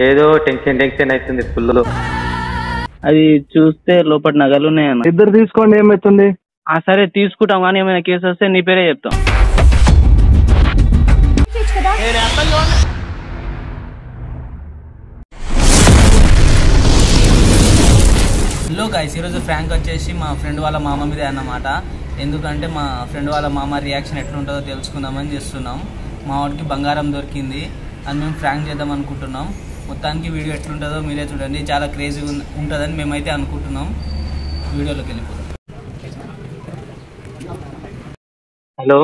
ఏదో tension tension అవుతుంది full. అది చూస్తే లోపల నగలు ఉన్నాయన్న. ఇద్దరు తీసుకోండి, ఏమవుతుంది? సరే తీసుకుంటాం, కానీ ఏమైనా కేసు వస్తే నీ పేరే చెప్తాం. హలో గైస్, ఈరోజు ఫ్రాంక్ వచ్చేసి మా ఫ్రెండ్ వాళ్ళ మామ మీదే అన్నమాట. ఎందుకంటే మా ఫ్రెండ్ వాళ్ళ మామ రియాక్షన్ ఎట్లుంటుందో తెలుసుకుందామని చేస్తున్నాం. మా వాడికి బంగారం దొరికింది, అది మేము ఫ్రాంక్ చేద్దాం అనుకుంటున్నాం. మొత్తానికి వీడియో ఎట్లుంటుందో మీరే చూడండి, చాలా క్రేజీగా ఉంటుందని మేమైతే అనుకుంటున్నాం. వీడియోలోకి వెళ్ళిపోతాం. హలో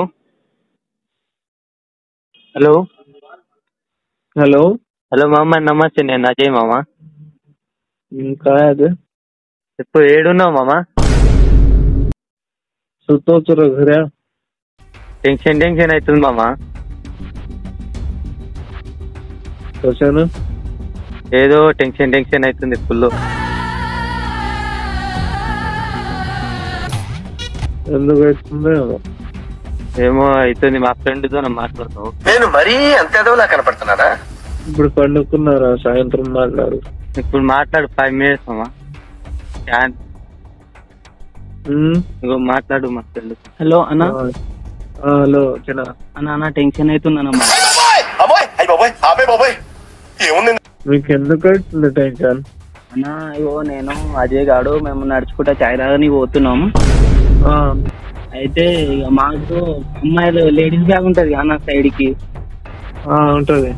హలో హలో హలో మామ, నమస్తే. నేను అజయ్ మామ. కాదు, ఇప్పుడు ఏడున్నావు మామ? घरा టెన్షన్ టెన్షన్ అవుతుంది మామ. कशानं? ఏదో టెన్షన్ టెన్షన్ అవుతుంది ఫుల్. ఎందుకు అవుతుందో ఏమో అవుతుంది. మా ఫ్రెండ్ తో మాట్లాడుతావు. నేను మరీ అంత ఎదవలా కనపడుతున్నారా? ఇప్పుడు పండుకున్నారా? సాయంత్రం మాట్లాడు. ఇప్పుడు మాట్లాడు 5 minutes మామ. ఇంకో మాట్లాడు మా ఫ్రెండ్. హలో అన్న. హలో చిన్న అన్న టెన్షన్ అవుతుందన్న. మీకు ఎందుకు అవుతుంది టెన్షన్? అన్న ఇగో నేను అజయ్ గాడు మేము నడుచుకుంటా చాయ్ తాగని పోతున్నాం. అయితే ఇక మాకు అమ్మాయిలు లేడీస్ బ్యాగ్ ఉంటది అన్న సైడ్ కి. ఉంటది.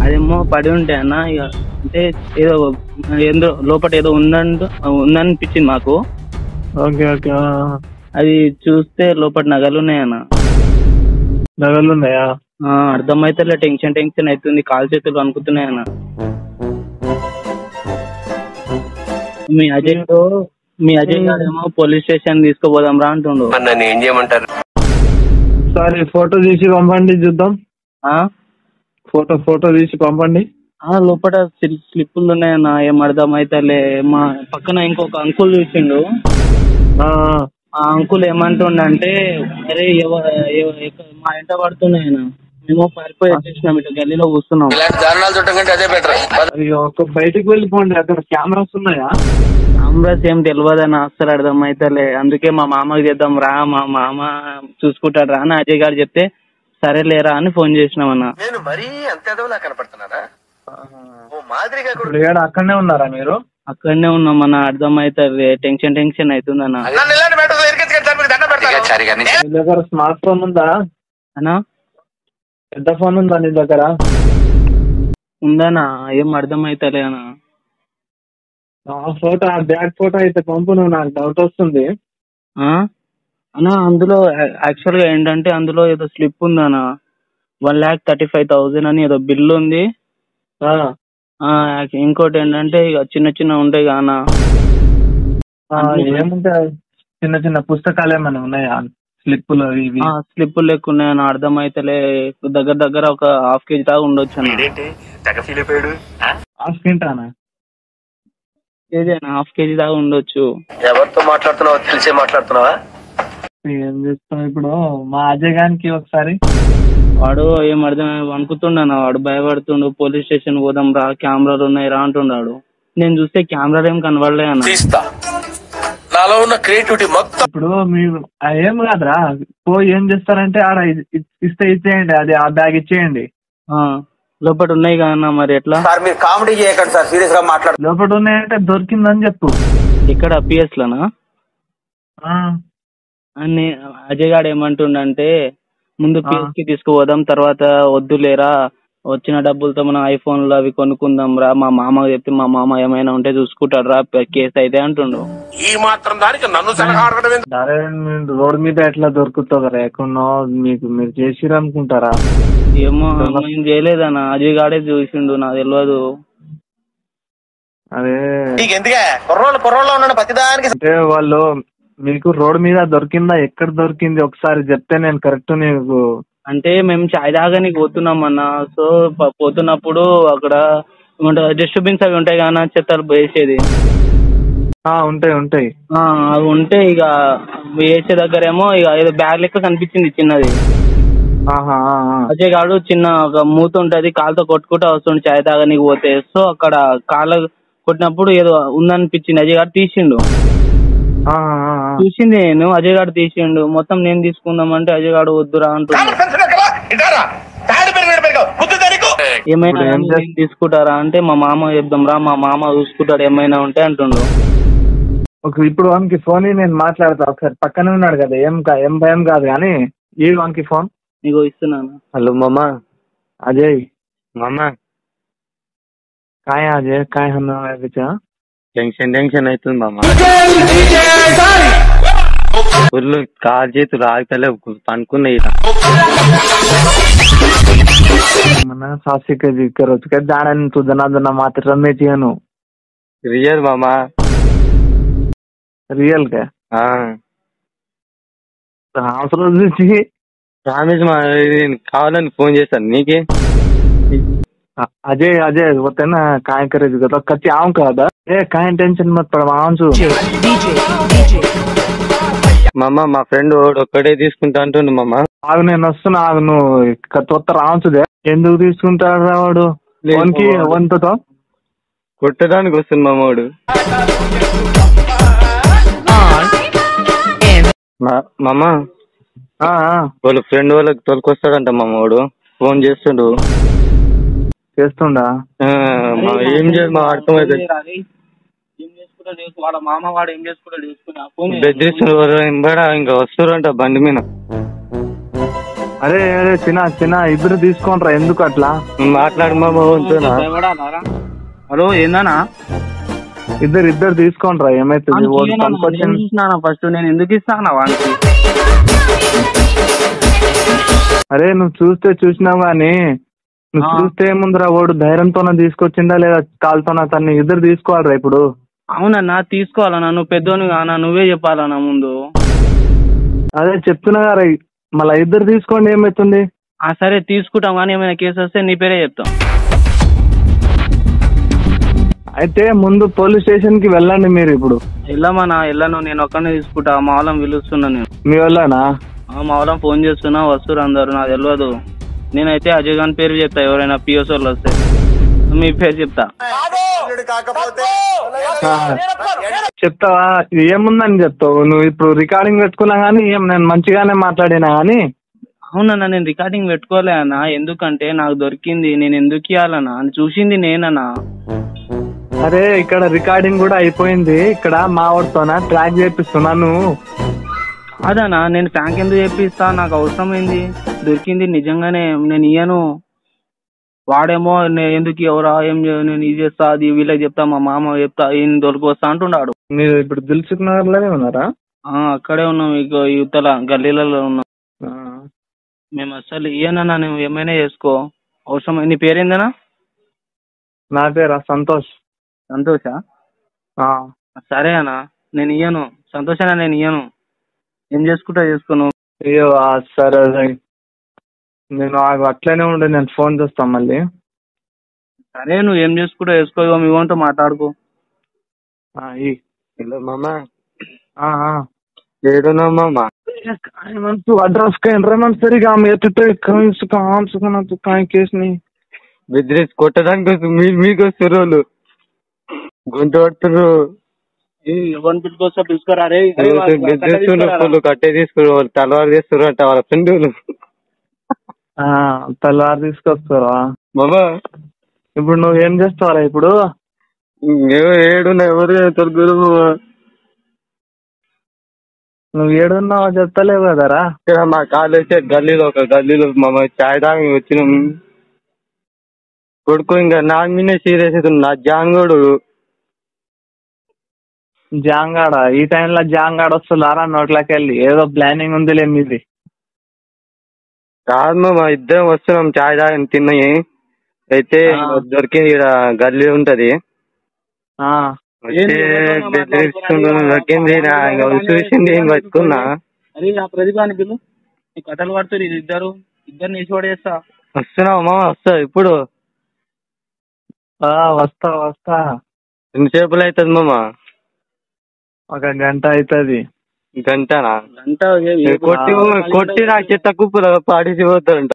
అదేమో పడి ఉంటాయి అన్న. ఇక అంటే ఏదో లోపల ఏదో ఉందనిపించింది మాకు. Okay okay. అది చూస్తే లోపల నగలు ఉన్నాయన్న. నగలు ఉన్నాయా? అర్థమైతే టెన్షన్ టెన్షన్ అవుతుంది, కాలు చేతులు అనుకుతున్నాయన్న. మీ అజయ్ గారేమో పోలీస్ స్టేషన్ తీసుకుపోదాం రా అంటుండు. నన్ను ఏం చేయమంటారు? సరే, ఫోటో తీసి పంపండి చూద్దాం. ఫోటో తీసి పంపండి. లోపల స్లిప్పులు ఉన్నాయన్న. ఏం అర్థమైతలే. మా పక్కన ఇంకొక అంకుల్ చూసిండు. ఆ అంకుల్ ఏమంటుండంటే, అరే మా ఎంట పడుతున్నాయన. మేము పారిపోయి వచ్చేసినాం, ఇటు గల్లీలో కూర్చున్నాం. బయటకు వెళ్ళిపోండి, అక్కడ కెమెరాస్ ఉన్నాయా? కెమెరాస్ ఏం తెలియదన్న, అస్సలు అర్థమైతలే. అందుకే మా మామకి చేద్దాం రా, మా మామ చూసుకుంటాడు రా అని అజయ్ గారు చెప్తే సరే లేరా అని ఫోన్ చేసినామన్నా. నేను మరీ అంత ఎదవలా కనపడుతున్నారా? అక్కడనే ఉన్నారా మీరు? అక్కడనే ఉన్నామన్నా. అర్థమైతలే, టెన్షన్ టెన్షన్ అవుతుందన్న. మీ దగ్గర స్మార్ట్ ఫోన్ ఉందా అన్నా? పెద్ద ఫోన్ ఉందా నీ దగ్గర? ఉందనా? ఏం అర్థమైతలే అన్న. ఫోటో, బ్యాక్ ఫోటో అయితే పంపు, నువ్వు నాకు డౌట్ వస్తుంది. అన్నా అందులో యాక్చువల్ గా ఏంటంటే అందులో ఏదో స్లిప్ ఉందన్న. 1,35,000 అని ఏదో బిల్లు ఉంది. ఇంకోటి ఏంటంటే ఇక చిన్న చిన్న ఉంటాయి అన్న. ఏముంటాయి? చిన్న చిన్న పుస్తకాలు ఏమైనా ఉన్నాయా? స్లిప్పులు స్లిప్పులు లెక్క ఉన్నాయన్న. అర్థమైతలే. దగ్గర దగ్గర ఒక 1/2 kg దాకా ఉండొచ్చు అన్న. హాఫ్ కింటానా? ఏదైనా 1/2 kg దాకా ఉండొచ్చు. ఎవరితో మాట్లాడుతున్నావో తెలిసే మాట్లాడుతున్నావా? ఏం చేస్తాం ఇప్పుడు? మా అజయ్ గారికి ఒకసారి వాడు ఏం అర్థం అనుకుతుండన్న. వాడు భయపడుతుండు. పోలీస్ స్టేషన్ పోదాం రా, కెమెరాలు ఉన్నాయి రా అంటున్నాడు. నేను చూస్తే కెమెరాలు ఏం కనబడలే అన్న. నాలో ఉన్న క్రియేటివిటీ మొత్తం ఇప్పుడు మీరు ఏం కాదురా, పోయి ఏం చేస్తారంటే ఆడ ఇస్తే ఇచ్చేయండి, అది ఆ బ్యాగ్ ఇచ్చేయండి. లోపల ఉన్నాయి కదన్నా, మరి ఎట్లా? సార్ మీరు కామెడీ చేయకండి సార్, సీరియస్ గా మాట్లాడు. లోపల ఉన్నాయంటే దొరికిందని చెప్పు. ఇక్కడ పిఎస్ లోనా? అని అజయ్ గాడు ఏమంటుండంటే, ముందు పిఎస్ కి తీసుకుపోదాం, తర్వాత వద్దులేరా, వచ్చిన డబ్బులతో మనం ఐఫోన్లు అవి కొనుక్కుందాం రా, మా మామ చెప్తే మా మామ ఏమైనా ఉంటే చూసుకుంటాడు రా, కేసు అయితే అంటుండు. ఈ మాత్రం దానికి నన్ను సలహా రోడ్ మీద ఎట్లా దొరుకుతుంది? ఎక్కడో మీరు చేసిరు అనుకుంటారా? ఏమో నేను చేయలేదన్న. అజయ్ గాడే చూసిండు, నాకు తెలియదు. అదే ఎందుకే కుర్రోళ్ళు ఉన్నాడు ప్రతిదానికి. అంటే వాళ్ళు మీకు రోడ్ మీద దొరికిందా, ఎక్కడ దొరికింది ఒకసారి చెప్తే నేను కరెక్ట్ నీకు. అంటే మేము చాయ్ తాగడానికి పోతున్నాం అన్న. సో పోతున్నప్పుడు అక్కడ డిస్టర్బెన్స్ అవి ఉంటాయి కదా, చెత్తలు వేసేది. ఉంటాయి. అవి ఉంటే ఇక వేసే దగ్గర ఏమో ఇక ఏదో బ్యాగ్ లెక్క కనిపించింది చిన్నది. ఆహా, అజయ్ గాడు చిన్న ఒక మూత ఉంటది, కాలుతో కొట్టుకుంటూ వస్తుండు చాయ్ తాగనీకి పోతే. సో అక్కడ కాళ్ళ కొట్టినప్పుడు ఏదో ఉందనిపించింది, అజయ్ గారు తీసిండు. చూసింది నేను, అజయ్ గారు తీసిండు. మొత్తం నేను తీసుకుందామంటే అజయ్ గారు వద్దురా అంటుండు. ఏమైనా తీసుకుంటారా అంటే మా మామ చెప్దాం రా, మా మామ చూసుకుంటాడు ఏమైనా ఉంటే అంటుండు. ఇప్పుడు వానికి ఫోన్ నేను మాట్లాడతా ఒకసారి. పక్కనే ఉన్నాడు కదా, ఏం భయం కాదు కానీ ఈ వానికి ఫోన్ నీకు ఇస్తున్నాను. హలో మామా. అజయ్ మామా काय अजय काय టెన్షన్ అవుతుంది మామా. ఫుల్ కాలు చేతులు ఆగితలే పనుకున్నాయి. म्हणा 700 kg करत काय जाणं तुझं ना मात्र रमेची आहे రియల్ మామా. रियल काय ప్రామిస్ మా, కావాలని ఫోన్ చేశాను నీకే. अजय अजय होते ना काय करायचं का कच्ची आव का आता काय टेन्शन मत पड आमचू మామ మా ఫ్రెండ్ ఒక్కడే తీసుకుంటా అంటుండు మామ. ఆగు నేను వస్తున్నా, ఆగు నువ్వు కొత్త రావచ్చుదే. ఎందుకు తీసుకుంటాడు వాడు? వన్కి వంతతో కొట్టడానికి వస్తుంది మామోడు. మామ వాళ్ళ ఫ్రెండ్ వాళ్ళకి తోలుకొస్తాడంట మామోడు. ఫోన్ చేస్తుండు. చేస్తుండా? ఏం చేయాలి మా అర్థమైతే వాళ్ళ మామ వాడు ఏం చేసుకుంటాడు బెదిరిస్తున్నారు. ఇంకా వస్తారంట బండి మీద. అరే అరే చిన్న ఇద్దరు తీసుకోండిరా, ఎందుకు అట్లా మాట్లాడు మామ. హలో ఏందన్నా? ఇద్దరు తీసుకోండిరా, ఏమైతుంది? ఫస్ట్ నేను ఎందుకు ఇస్తానా వానికి? అరే నువ్వు చూసినావు గానీ, నువ్వు చూస్తే ఏముందిరా, వాడు ధైర్యంతోనే తీసుకొచ్చిండా లేదా కాలుతోనా? తన్ని ఇద్దరు తీసుకోవాలరా ఇప్పుడు. అవునన్నా తీసుకోవాలన్నా, నువ్వు పెద్దోని కానా, నువ్వే చెప్పాలన్నా ముందు. అదే చెప్తున్నా కదా, మళ్ళీ ఇద్దరు తీసుకోండి ఏమవుతుంది? సరే తీసుకుంటాం, కానీ ఏమైనా కేసు వస్తే నీ పేరే చెప్తాం. అయితే ముందు పోలీస్ స్టేషన్ కి వెళ్ళండి మీరు. ఇప్పుడు వెళ్ళమన్నా? వెళ్ళను, నేను ఒక్కనే తీసుకుంటా. మా వాళ్ళని పిలుస్తున్నా నేను. మీ వాళ్ళనా? మా వాళ్ళని ఫోన్ చేస్తున్నా, వస్తురు అందరు. నాకు తెలియదు. నేనైతే అజయ్ గారి పేరు చెప్తా. ఎవరైనా పిఎస్ వాళ్ళు వస్తే మీ పేరు చెప్తా. చెప్తావా? ఏముందని చెప్తావు నువ్వు? ఇప్పుడు రికార్డింగ్ పెట్టుకున్నా గానీ నేను మంచిగానే మాట్లాడినా గానీ. అవునన్నా, నేను రికార్డింగ్ పెట్టుకోలే అన్న. ఎందుకంటే నాకు దొరికింది, నేను ఎందుకు ఇవ్వాలన్నా? అని చూసింది నేనన్నా. అరే ఇక్కడ రికార్డింగ్ కూడా అయిపోయింది. ఇక్కడ మా వాడితోనా ట్రాక్ చేపిస్తున్నాను. అదనా, నేను ఫ్రాంక్ ఎందుకు చెప్పిస్తా? నాకు అవసరమైంది, దొరికింది నిజంగానే. నేను ఇయ్యను. వాడేమో ఎందుకు ఎవరా ఏం నేను ఇది చేస్తా, అది వీళ్ళకి చెప్తా, మా మామ చెప్తా, ఈయన దొరికొస్తా అంటున్నాడు. మీరు ఇప్పుడు దిల్సుఖ్ నగర్ లోనే ఉన్నారా? అక్కడే ఉన్నాం, ఇక యువతల గల్లీలలో ఉన్నాం మేము. అసలు ఇయ్యనన్నా, నువ్వు ఏమైనా చేసుకో. అవసరం. నీ పేరేందనా? నా పేరా సంతోష్. సంతోషా? సరే అన్నా, నేను ఇయ్యను. సంతోషనా? నేను ఇయ్యను. ఏం చేసుకుంటా చేసుకోను. అయ్యో సరే, నేను అట్లనే ఉండే, నేను ఫోన్ చేస్తాను మళ్ళీ. సరే, నువ్వు ఏం చేసుకుంటా చేసుకో. మీ ఓన్తో మాట్లాడుకో. హలో మామ. ఏడున్నా మామ? అడ్రస్ సరిగా కేసుని బెదిరేసి కొట్టడానికి మీకు వస్తారు వాళ్ళు. గొంతు పడుతున్నారు. ఎవరిని పిలుచుకొస్తా పిలుచుకోరా. బెదిరిస్తున్నారు, కట్టే తీసుకురు. వాళ్ళు తలవారు చేస్తారు అంట వాళ్ళ ఫ్రెండ్ వాళ్ళు. తలవారు తీసుకొస్తారా బాబా? ఇప్పుడు నువ్వు ఏం చేస్తావరా? ఇప్పుడు ఏడున్నా ఎవరు తొలగురు? నువ్వు ఏడున్నావో చెప్తలేవు కదరా. మా కాలేజ్ గల్లీలో ఒక గల్లీలో మా చాయ్ తాగి వచ్చినాం. కొడుకు ఇంకా నా మీదే సీరియస్ అవుతుంది. నా జాంగాడ ఈ టైంలో జాంగాడ వస్తుందారా నోట్లోకి వెళ్ళి? ఏదో ప్లానింగ్ ఉందిలే మీది. కాదు మా ఇద్దరం వస్తున్నాం చాయ్ తాగి తిన్నాయి. అయితే దొరికి ఇక్కడ గల్లీ ఉంటది. దొరికింది, చూసింది, పట్టుకున్నా. ప్రతిభాని పిలు, కథలు పడుతుంది. ఇద్దరు నేసి పడేస్తా. వస్తున్నావు మా? వస్తా ఇప్పుడు. వస్తా. ఎన్నిసేపులు అవుతుంది మామ? 1 గంట అవుతుంది. గంటనా? గంట కొట్టి నా చెత్త కుప్పలో పాడేసి పోతారంట.